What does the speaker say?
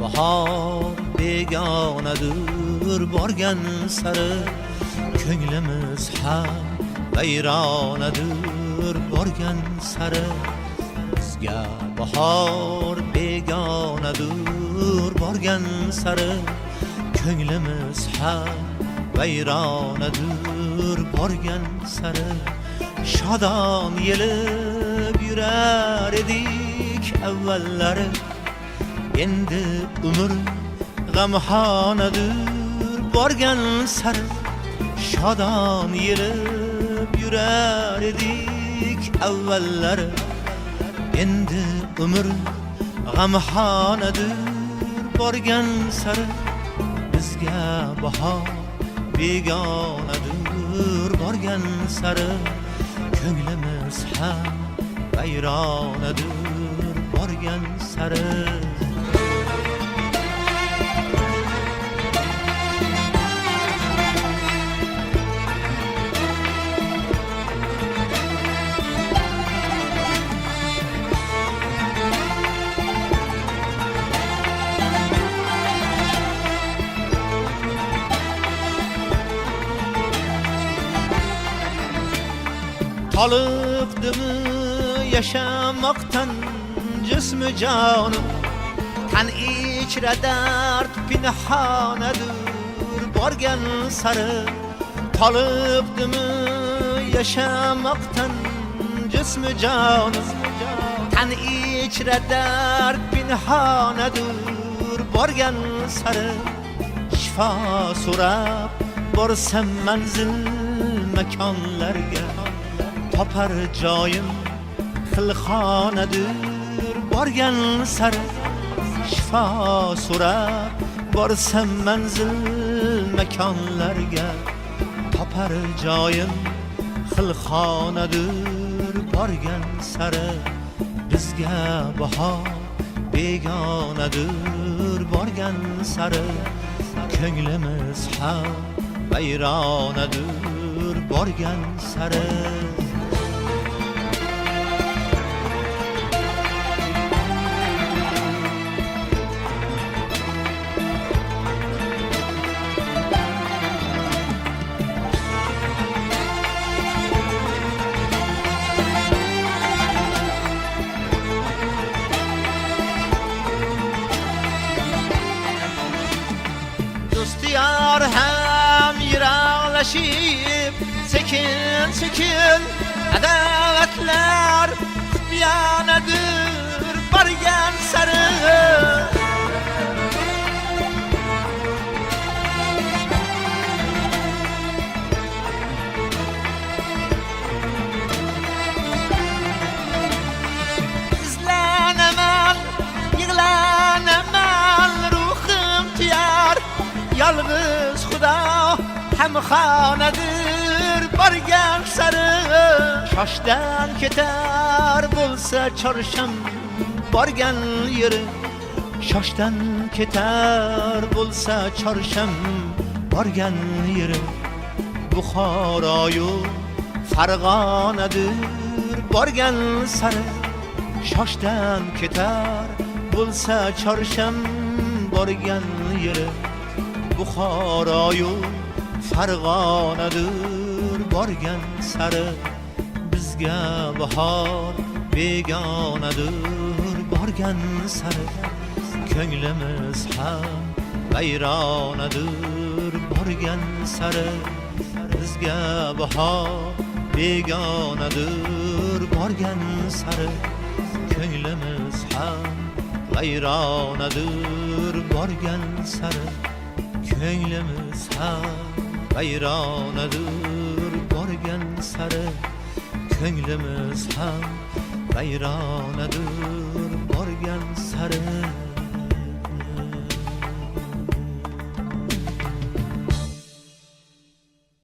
bahor begonadir borgan sari ko'nglimiz ham vayronadir borgan sari bizga bahor begonadir borgan sari ko'nglimiz ham vayronadir borgan sari shodon yelib yurar edik avvallari endi umr g'amxonadir borgan sari shodon yelib yurar edik avvallari endi umr g'amxonadir borgan sari bizga bahor begonadir borgan sari ko'nglimiz ham vayronadir borgan sari Toliqdimi yaşamaktan cismi canım Tan içre dert pinhanadır borgan sarı Toliqdimi yaşamaktan cismi canım Tan içre dert pinhanadır borgan sarı Şifa so'rab borsam manzil makonlarga topar joyim xilxonadir borgan sari shifo so'rab borsam manzil makonlarga topar joyim xilxonadir borgan sari bizga bahor begonadir borgan sari ko'nglimiz ham vayronadir borgan sari Dostiyar hem yiraqlashib sekin sekin adavatlar xiyanadir borgan sari izlanaman yig'lanaman ruhim tiyar yalnız Xudo hamxonadir borgan sari shoshdan ketar bo'lsa chorsham borgan yeri shoshdan ketar bo'lsa chorsham borgan yeri Buxoroyu Farg'onadir borgan sari shoshdan ketar bo'lsa chorsham borgan yeri Buxoroyu Farg'onadir borgan sari bizga bahor begonadir borgan sari ko'nglimiz ham vayronadir borgan sari bizga bahor begonadir borgan sari ko'nglimiz ham vayronadir borgan sari ko'nglimiz ham vayronadir borgan sari ko'nglimiz ham vayronadir borgan sari